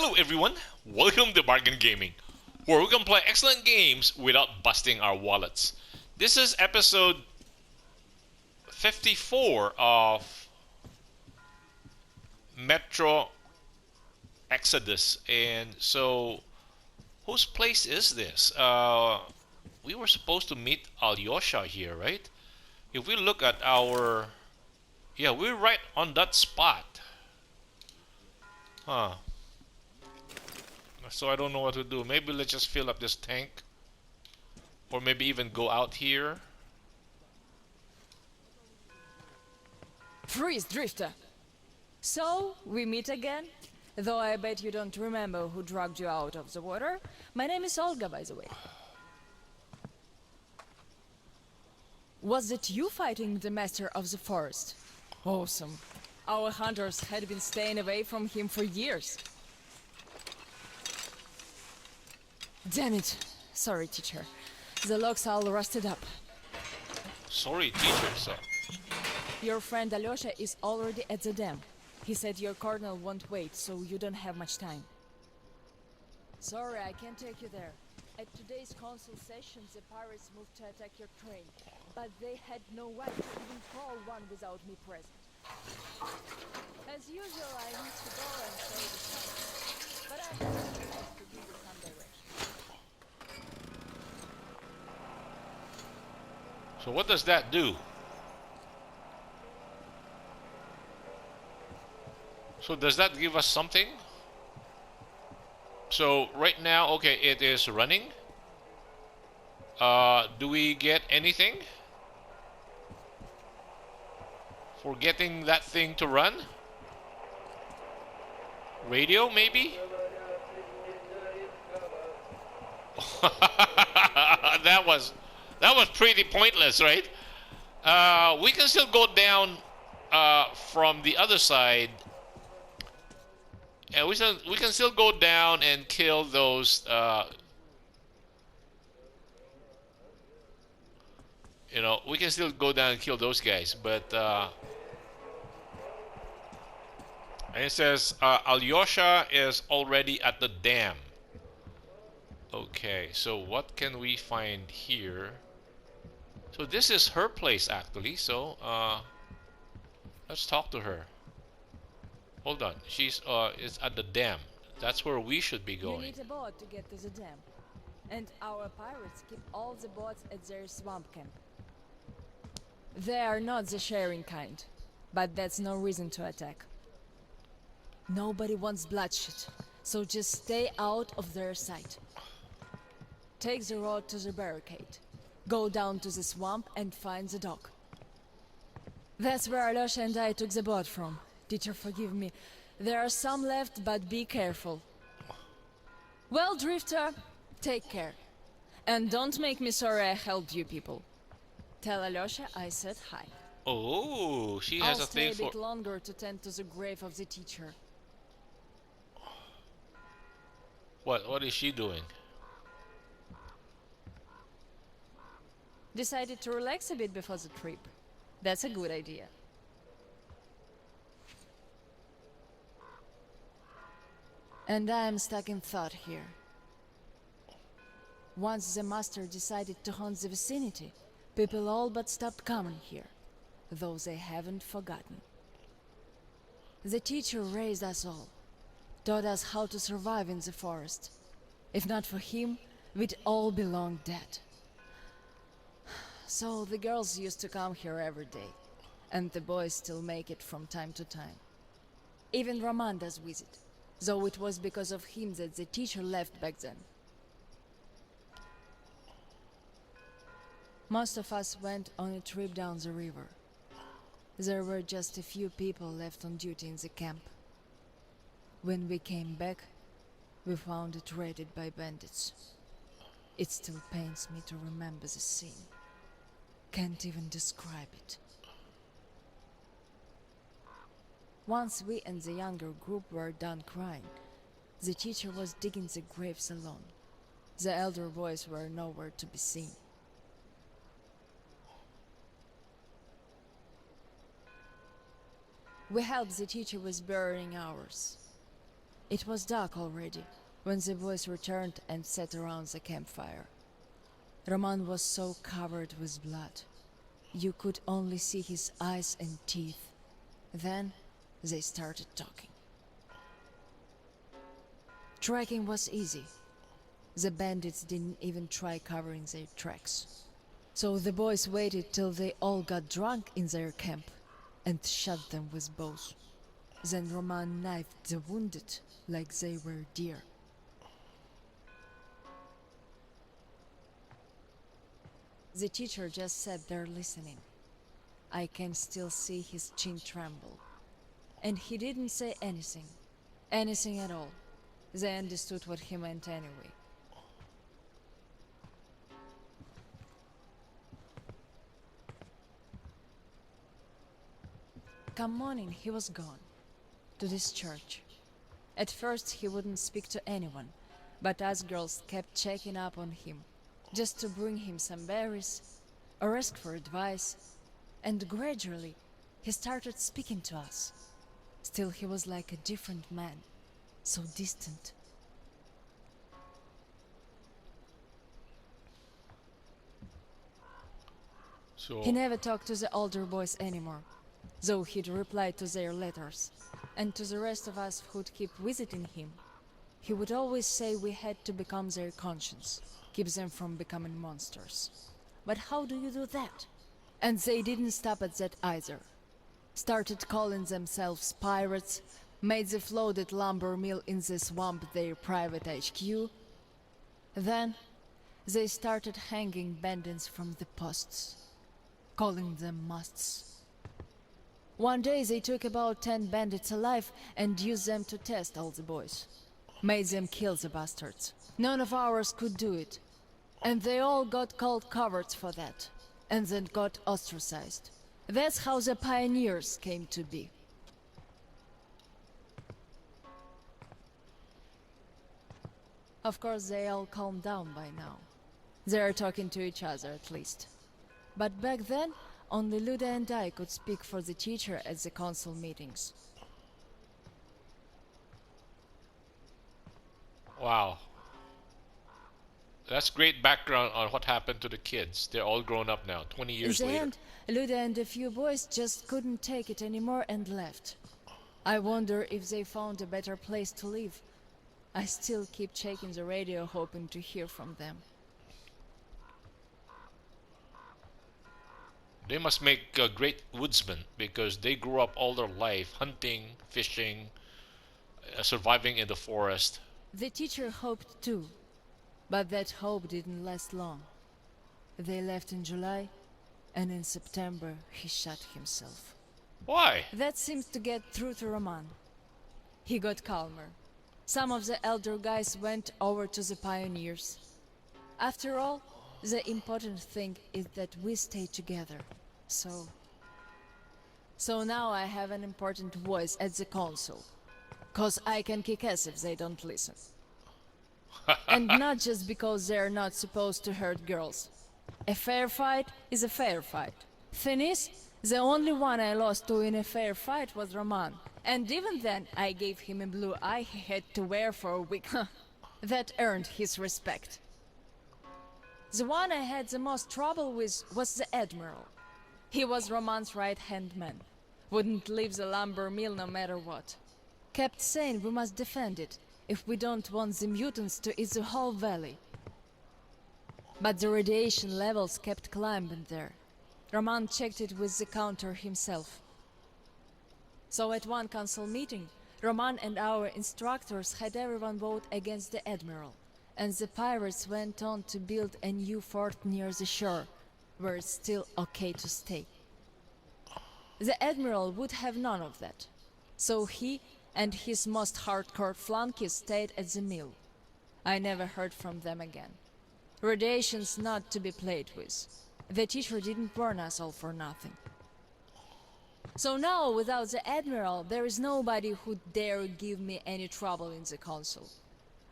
Hello everyone, welcome to Bargain Gaming, where we can play excellent games without busting our wallets. This is episode 54 of Metro Exodus. And so, whose place is this? We were supposed to meet Alyosha here, right? If we look at our... Yeah, we're right on that spot. Huh. So I don't know what to do. Maybe let's just fill up this tank. Or maybe even go out here. Freeze, Drifter! So, we meet again? Though I bet you don't remember who dragged you out of the water. My name is Olga, by the way. Was it you fighting the Master of the Forest? Awesome. Our hunters had been staying away from him for years. Damn it. Sorry, teacher. The logs all rusted up. Sorry, teacher. So. Your friend Alyosha is already at the dam. He said your colonel won't wait, so you don't have much time. Sorry, I can't take you there. At today's council session, the pirates moved to attack your train, but they had no right to even call one without me present. As usual, I need to go and save the sun, but I have to give you some direction. So what does that do? So does that give us something? So right now, okay, it is running. Do we get anything for getting that thing to run? Radio, maybe? that was pretty pointless, right? We can still go down from the other side. And we can still go down and kill those, we can still go down and kill those guys, but, and it says, Alyosha is already at the dam. Okay, so what can we find here? So this is her place, actually, so, let's talk to her. Hold on, she's is at the dam. That's where we should be going. You need a boat to get to the dam. And our pirates keep all the boats at their swamp camp. They are not the sharing kind, but that's no reason to attack. Nobody wants bloodshed, so just stay out of their sight. Take the road to the barricade. Go down to the swamp and find the dock. That's where Alyosha and I took the boat from. Teacher, forgive me. There are some left, but be careful. Well, Drifter, take care. And don't make me sorry I helped you people. Tell Alyosha I said hi. Oh, she has a thing for... I'll stay a bit longer to tend to the grave of the teacher. What is she doing? Decided to relax a bit before the trip. That's a good idea. And I am stuck in thought here. Once the master decided to haunt the vicinity, people all but stopped coming here, though they haven't forgotten. The teacher raised us all, taught us how to survive in the forest. If not for him, we'd all be long dead. So the girls used to come here every day, and the boys still make it from time to time. Even Roman does visit, though it was because of him that the teacher left back then. Most of us went on a trip down the river. There were just a few people left on duty in the camp. When we came back, we found it raided by bandits. It still pains me to remember the scene. Can't even describe it. Once we and the younger group were done crying, the teacher was digging the graves alone. The elder boys were nowhere to be seen. We helped the teacher with burying ours. It was dark already when the boys returned and sat around the campfire. Roman was so covered with blood. You could only see his eyes and teeth. Then they started talking. Tracking was easy. The bandits didn't even try covering their tracks. So the boys waited till they all got drunk in their camp and shot them with bows. Then Roman knifed the wounded like they were deer. The teacher just sat there listening. I can still see his chin tremble. And he didn't say anything. Anything at all. They understood what he meant anyway. Come morning, he was gone. To this church. At first he wouldn't speak to anyone, but us girls kept checking up on him, just to bring him some berries, or ask for advice, and gradually he started speaking to us. Still he was like a different man, so distant. So, He never talked to the older boys anymore, though he'd reply to their letters. And to the rest of us who'd keep visiting him, he would always say we had to become their conscience, keep them from becoming monsters. But how do you do that? And they didn't stop at that either. Started calling themselves pirates, made the floated lumber mill in the swamp their private HQ. Then they started hanging bandits from the posts, calling them musts. One day they took about 10 bandits alive and used them to test all the boys. Made them kill the bastards. None of ours could do it. And they all got called cowards for that. And then got ostracized. That's how the pioneers came to be. Of course they all calmed down by now. They are talking to each other at least. But back then, only Luda and I could speak for the teacher at the council meetings. wow. That's great background on what happened to the kids. They're all grown up now, 20 In years the later. end, Luda and a few boys just couldn't take it anymore and left. I wonder if they found a better place to live. I still keep checking the radio hoping to hear from them. They must make great woodsmen because they grew up all their life hunting, fishing, surviving in the forest. The teacher hoped too, but that hope didn't last long. They left in July, and in September he shot himself. Why? That seems to get through to Roman. He got calmer. Some of the elder guys went over to the pioneers. After all, the important thing is that we stay together. So now I have an important voice at the council. 'Cause I can kick ass if they don't listen. And not just because they're not supposed to hurt girls. A fair fight is a fair fight. Thing is, the only one I lost to in a fair fight was Roman. And even then, I gave him a blue eye he had to wear for a week. That earned his respect. The one I had the most trouble with was the Admiral. He was Roman's right-hand man. Wouldn't leave the lumber mill no matter what. Kept saying we must defend it if we don't want the mutants to eat the whole valley. But the radiation levels kept climbing there. Roman checked it with the counter himself. So at one council meeting, Roman and our instructors had everyone vote against the Admiral, and the pirates went on to build a new fort near the shore, where it's still okay to stay. The Admiral would have none of that, so he and his most hardcore flunkies stayed at the mill. I never heard from them again. Radiation's not to be played with. The teacher didn't warn us all for nothing. So now, without the Admiral, there is nobody who'd dare give me any trouble in the council.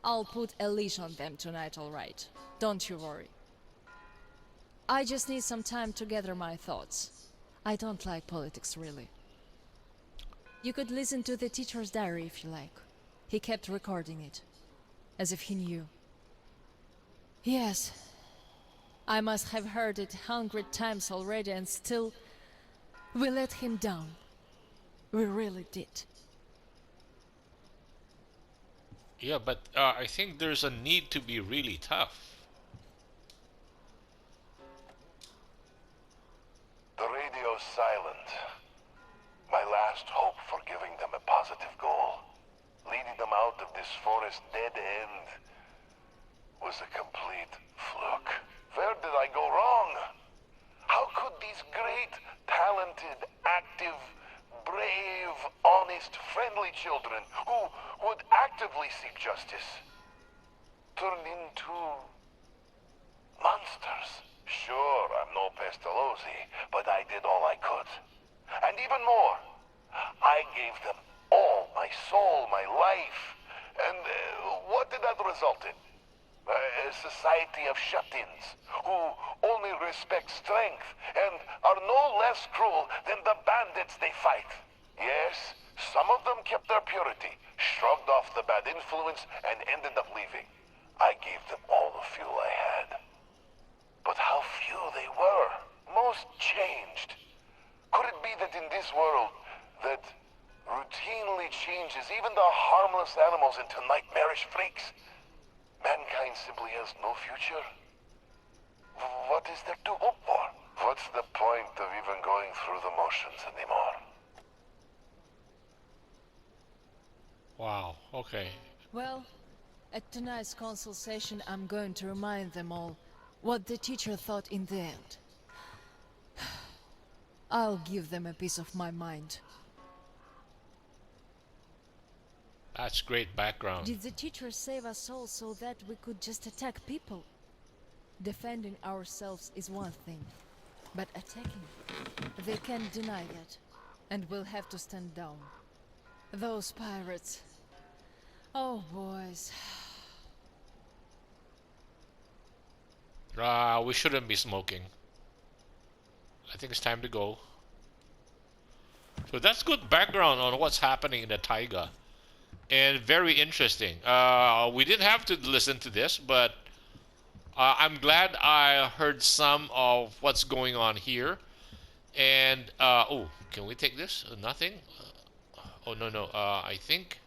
I'll put a leash on them tonight, all right. Don't you worry. I just need some time to gather my thoughts. I don't like politics, really. You could listen to the teacher's diary if you like. He kept recording it, as if he knew. Yes, I must have heard it 100 times already, and still we let him down. We really did. Yeah, but I think there's a need to be really tough. The radio's silent. My last hope for giving them a positive goal, leading them out of this forest dead end, was a complete fluke. Where did I go wrong? How could these great, talented, active, brave, honest, friendly children who would actively seek justice turn into monsters? Sure, I'm no Pestalozzi, but I did all I could. And even more, I gave them all my soul, my life. And what did that result in? A society of shut-ins who only respect strength and are no less cruel than the bandits they fight. Yes, some of them kept their purity, shrugged off the bad influence, and ended up leaving. I gave them all the fuel I had. But how few they were. Most changed. Could it be that in this world that routinely changes even the harmless animals into nightmarish freaks, mankind simply has no future? What is there to hope for? What's the point of even going through the motions anymore? Wow, okay. Well, at tonight's council session, I'm going to remind them all what the teacher thought in the end. I'll give them a piece of my mind. That's great background. Did the teacher save us all so that we could just attack people? Defending ourselves is one thing, but attacking, they can't deny that. And we'll have to stand down. Those pirates. Oh, boys. We shouldn't be smoking. I think it's time to go. So that's good background on what's happening in the taiga. And very interesting. We didn't have to listen to this, but I'm glad I heard some of what's going on here. And, oh, can we take this? Nothing? Oh, no, no. I think...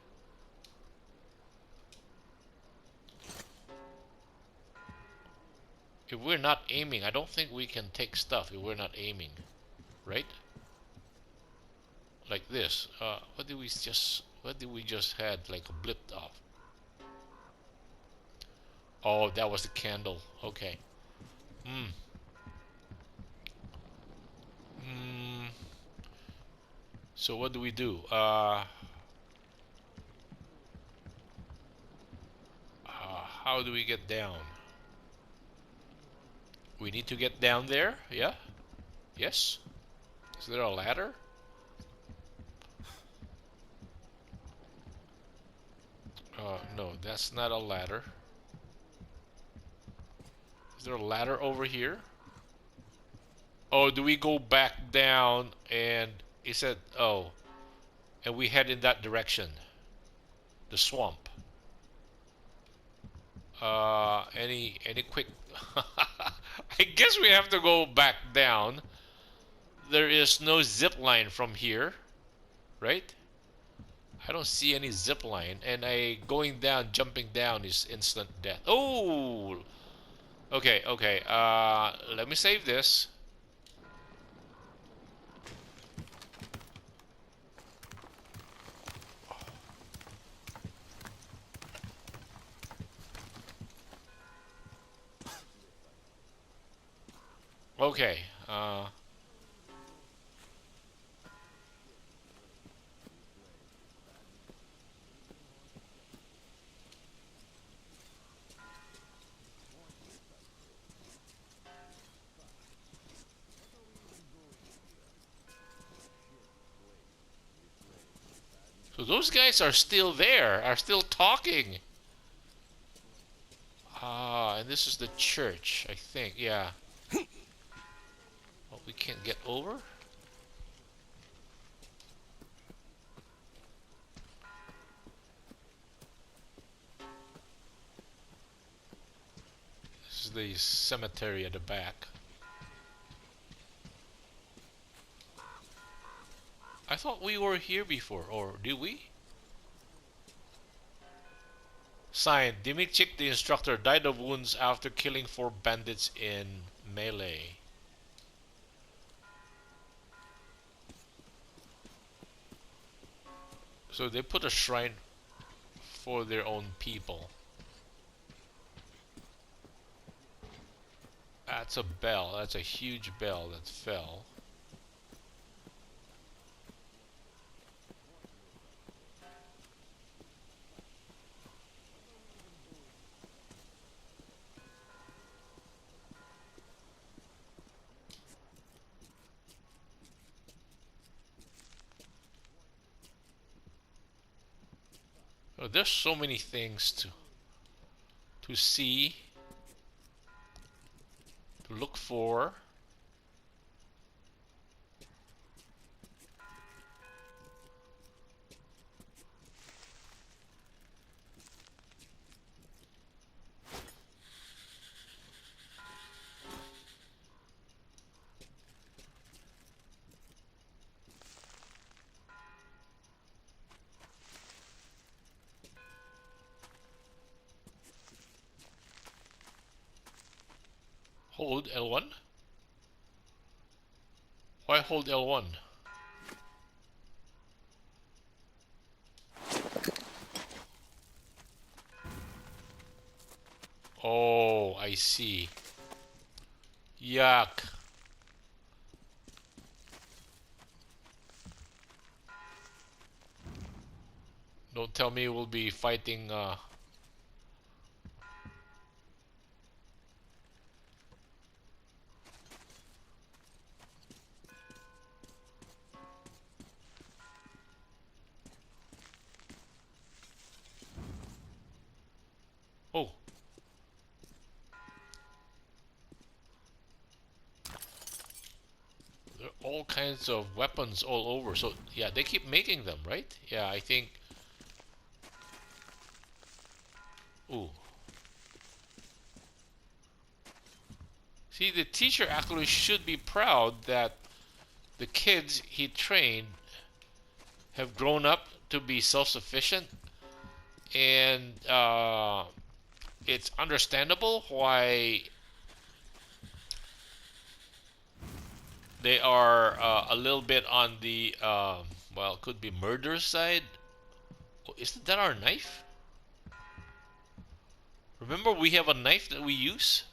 if we're not aiming, I don't think we can take stuff if we're not aiming. Right? Like this. What did we just had? Like a blipped off. Oh, that was the candle. Okay. So what do we do? How do we get down? We need to get down there? Yeah? Yes? Is there a ladder? No, that's not a ladder. Is there a ladder over here? Oh, do we go back down and it said, oh, and we head in that direction. The swamp. Any quick... I guess we have to go back down. There is no zip line from here, right? I don't see any zip line, and going down, jumping down is instant death. Oh, okay, okay. Let me save this. Okay. So those guys are still there, are still talking. And this is the church, I think. Yeah. Well, we can't get over. the cemetery at the back. I thought we were here before, or did we? Signed, Dimichik, the instructor, died of wounds after killing 4 bandits in melee. So they put a shrine for their own people. That's a bell. That's a huge bell that fell. Oh, there's so many things to see, to look for. Hold L1? Why hold L1? Oh, I see. Yuck. Don't tell me we'll be fighting oh. There are all kinds of weapons all over. So yeah, they keep making them, right? Yeah, I think. Ooh. See, the teacher actually should be proud that the kids he trained have grown up to be self-sufficient, and it's understandable why they are a little bit on the well, could be murder side. Oh, isn't that our knife? Remember, we have a knife that we use.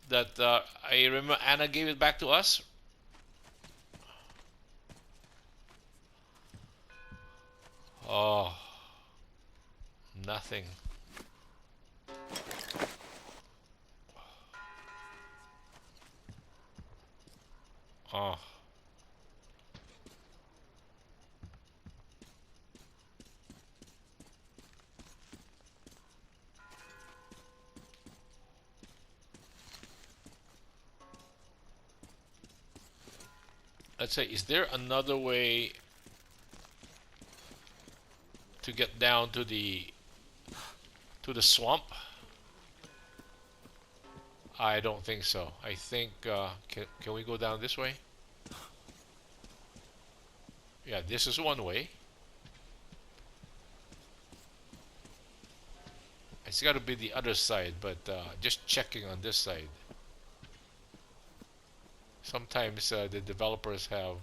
That I remember Anna gave it back to us. Oh, nothing. Oh. Let's say, is there another way to get down to the swamp? I don't think so. I think can we go down this way? Yeah, this is one way. It's got to be the other side, but just checking on this side. Sometimes the developers have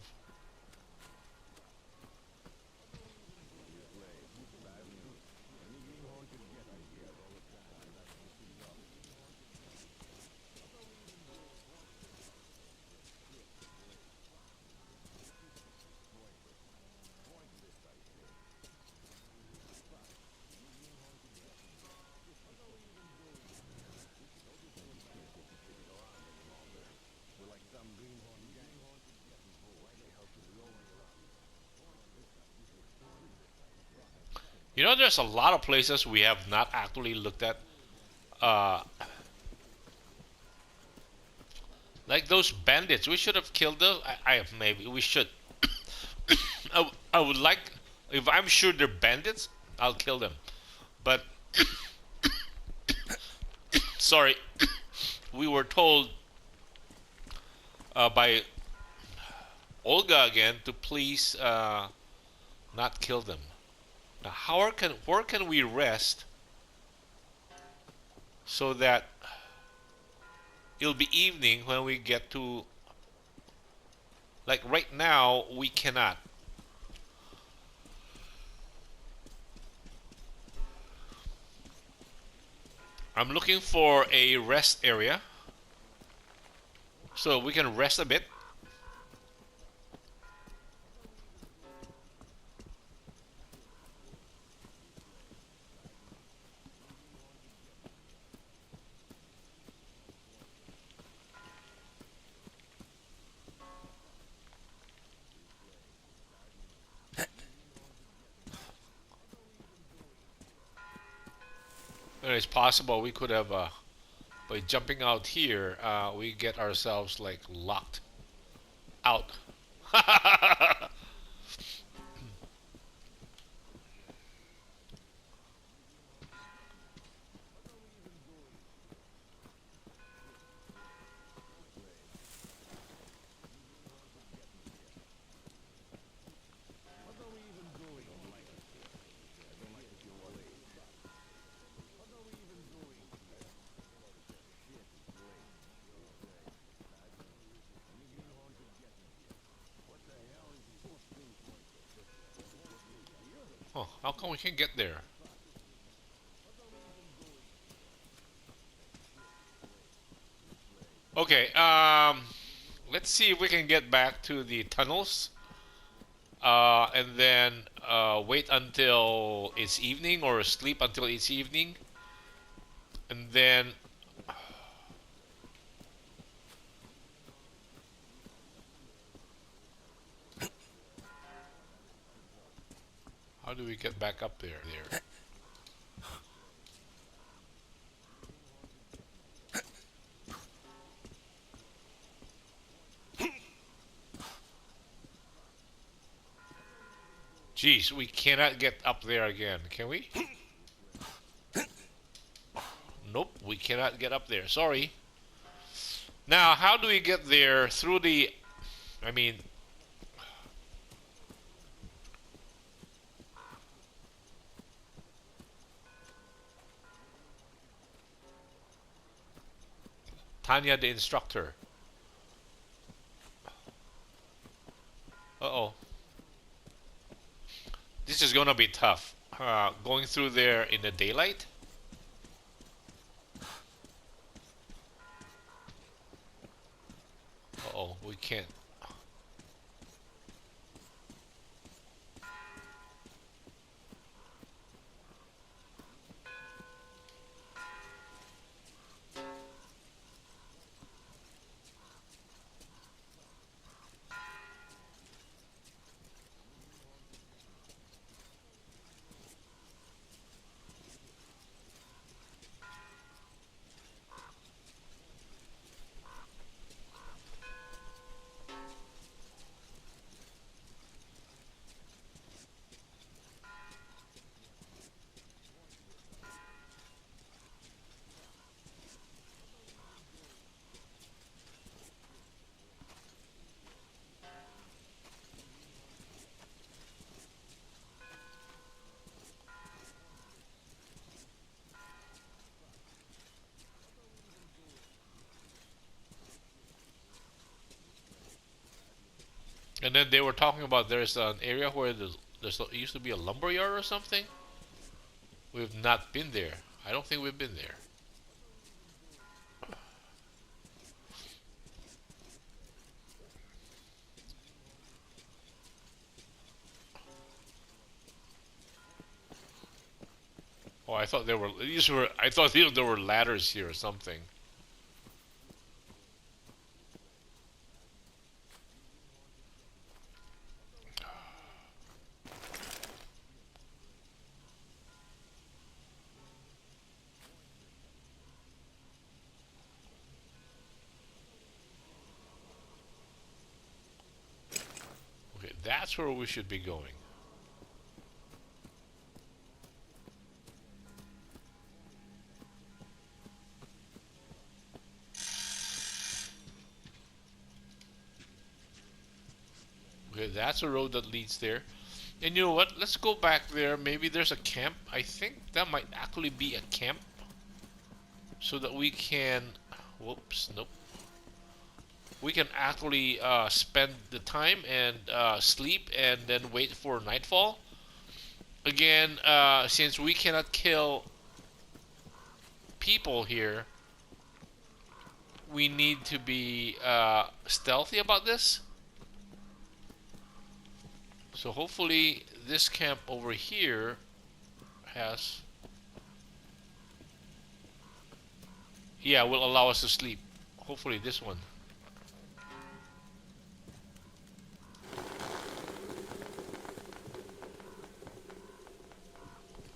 you know, there's a lot of places we have not actually looked at. Uh, like those bandits, we should have killed them. Maybe we should. I would like, if I'm sure they're bandits, I'll kill them. But Sorry, we were told by Olga again to please not kill them. Now, where can we rest so that it'll be evening when we get to, like right now we cannot. I'm looking for a rest area so we can rest a bit. And it's possible we could have by jumping out here, we get ourselves like locked out. Oh, how come we can't get there? Okay, let's see if we can get back to the tunnels, and then wait until it's evening or sleep until it's evening, and then how do we get back up there? There. Jeez, we cannot get up there again, can we? Nope, we cannot get up there. Sorry. Now, how do we get there through the... I mean... Tanya, the instructor. Uh-oh. This is gonna be tough. Going through there in the daylight? Uh-oh, we can't. And then they were talking about there's an area where there used to be a lumber yard or something. We've not been there. I don't think we've been there. Oh, I thought there were these were. I thought there were ladders here or something. Okay, that's where we should be going. Okay, that's a road that leads there. And you know what? Let's go back there. Maybe there's a camp. I think that might actually be a camp. So that we can... Whoops, nope. We can actually spend the time and sleep and then wait for nightfall. Again, since we cannot kill people here, we need to be stealthy about this. So hopefully this camp over here has... Yeah, will allow us to sleep. Hopefully this one.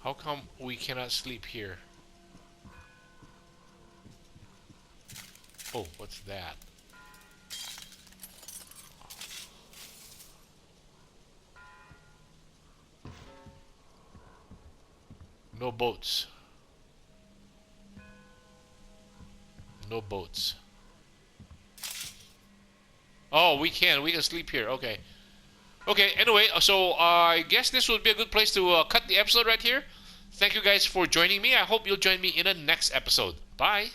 How come we cannot sleep here? Oh, what's that? No boats. No boats. Oh, we can sleep here. Okay. Okay, anyway, so I guess this would be a good place to cut the episode right here. Thank you guys for joining me. I hope you'll join me in the next episode. Bye.